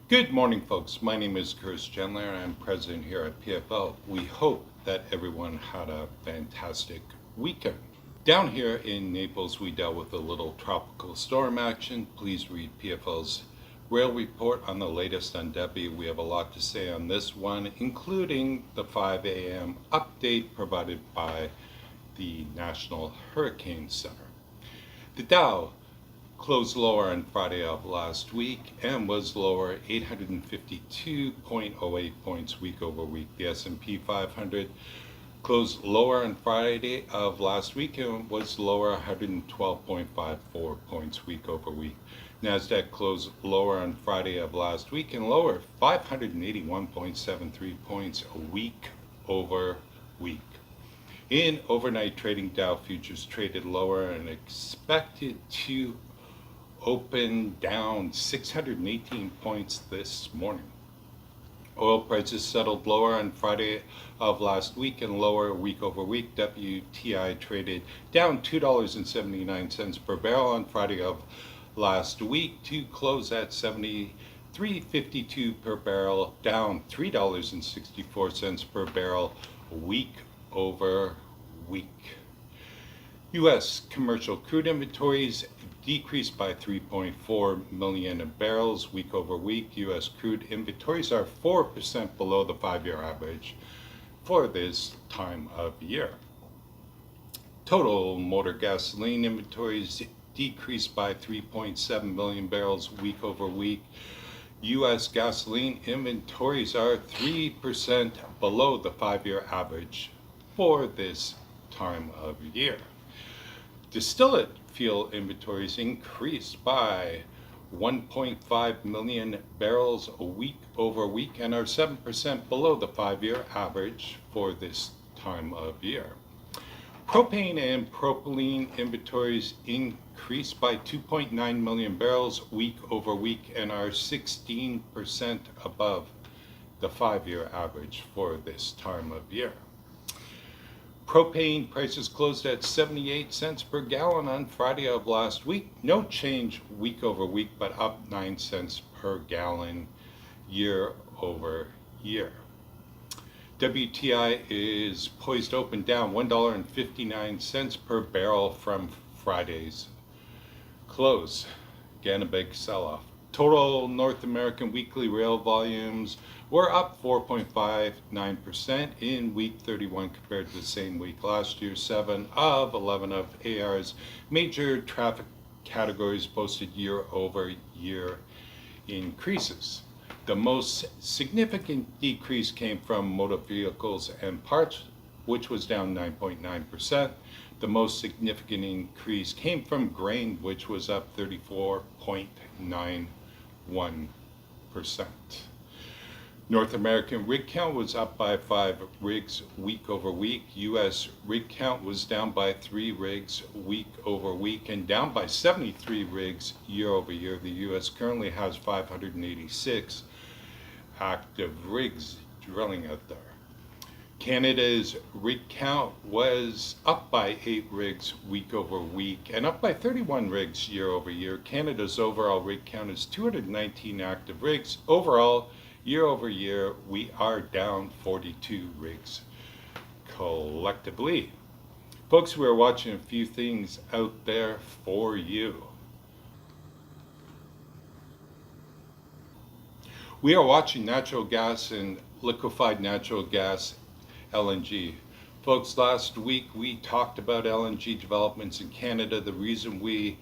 Good morning, folks. My name is Chris Chandler, and I'm president here at PFL. We hope that everyone had a fantastic weekend. Down here in Naples, we dealt with a little tropical storm action. Please read PFL's rail report on the latest on Debbie. We have a lot to say on this one, including the 5 a.m. update provided by the National Hurricane Center. The Dow closed lower on Friday of last week and was lower 852.08 points week over week. The S&P 500 closed lower on Friday of last week and was lower 112.54 points week over week. NASDAQ closed lower on Friday of last week and lower 581.73 points a week over week. In overnight trading, Dow futures traded lower and expected to open down 618 points this morning. Oil prices settled lower on Friday of last week and lower week over week. WTI traded down $2.79 per barrel on Friday of last week to close at $73.52 per barrel, down $3.64 per barrel week over week. U.S. commercial crude inventories decreased by 3.4 million barrels week over week. U.S. crude inventories are 4% below the 5-year average for this time of year. Total motor gasoline inventories decreased by 3.7 million barrels week over week. U.S. gasoline inventories are 3% below the 5-year average for this time of year. Distillate fuel inventories increased by 1.5 million barrels a week over week and are 7% below the 5-year average for this time of year. Propane and propylene inventories increased by 2.9 million barrels week over week and are 16% above the 5-year average for this time of year. Propane prices closed at 78 cents per gallon on Friday of last week. No change week over week, but up 9 cents per gallon year over year. WTI is poised to open down $1.59 per barrel from Friday's close. Again, a big sell-off. Total North American weekly rail volumes were up 4.59% in week 31 compared to the same week last year. 7 of 11 of AR's major traffic categories posted year-over-year increases. The most significant decrease came from motor vehicles and parts, which was down 9.9%. The most significant increase came from grain, which was up 34.91%. North American rig count was up by 5 rigs week over week. U.S. rig count was down by 3 rigs week over week and down by 73 rigs year over year. The U.S. currently has 586 active rigs drilling out there. Canada's rig count was up by 8 rigs week over week and up by 31 rigs year over year. Canada's overall rig count is 219 active rigs. Overall, year over year, we are down 42 rigs collectively. Folks, we're watching a few things out there for you. We are watching natural gas and liquefied natural gas, LNG. Folks, last week we talked about LNG developments in Canada. The reason we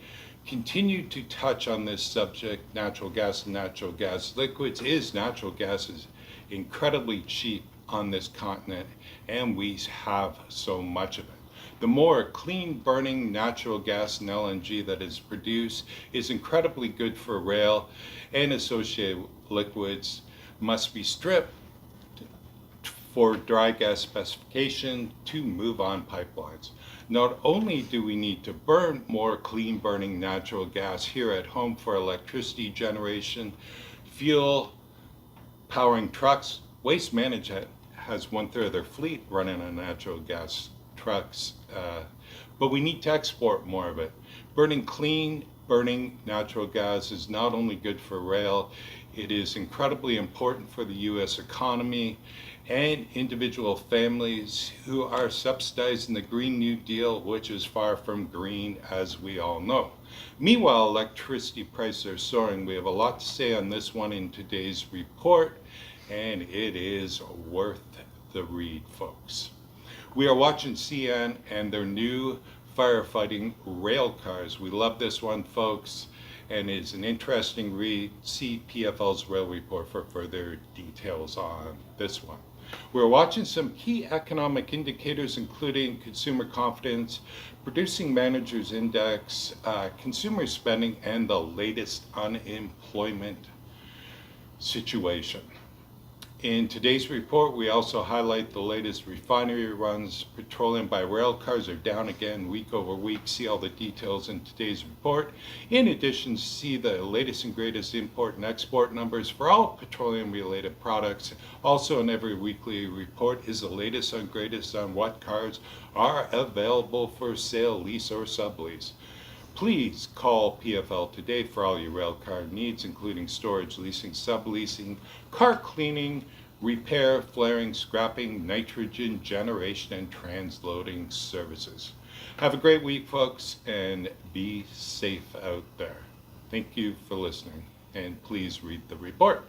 continue to touch on this subject, natural gas and natural gas liquids, is natural gas is incredibly cheap on this continent and we have so much of it. The more clean burning natural gas and LNG that is produced is incredibly good for rail, and associated liquids must be stripped for dry gas specification to move on pipelines. Not only do we need to burn more clean burning natural gas here at home for electricity generation, fuel, powering trucks, Waste Management has 1/3 of their fleet running on natural gas trucks, but we need to export more of it. Burning clean burning natural gas is not only good for rail, It is incredibly important for the U.S. economy and individual families who are subsidizing the Green New Deal, which is far from green, as we all know. Meanwhile, electricity prices are soaring. We have a lot to say on this one in today's report, and it is worth the read, folks. We are watching CN and their new firefighting rail cars. We love this one, folks, and it's an interesting read. See PFL's rail report for further details on this one. We're watching some key economic indicators, including consumer confidence, producing managers index, consumer spending, and the latest unemployment situation. In today's report, we also highlight the latest refinery runs. Petroleum by rail cars are down again week over week. See all the details in today's report. In addition, see the latest and greatest import and export numbers for all petroleum related products. Also in every weekly report is the latest and greatest on what cars are available for sale, lease, or sublease. Please call PFL today for all your railcar needs, including storage, leasing, subleasing, car cleaning, repair, flaring, scrapping, nitrogen generation, and transloading services. Have a great week, folks, and be safe out there. Thank you for listening, and please read the report.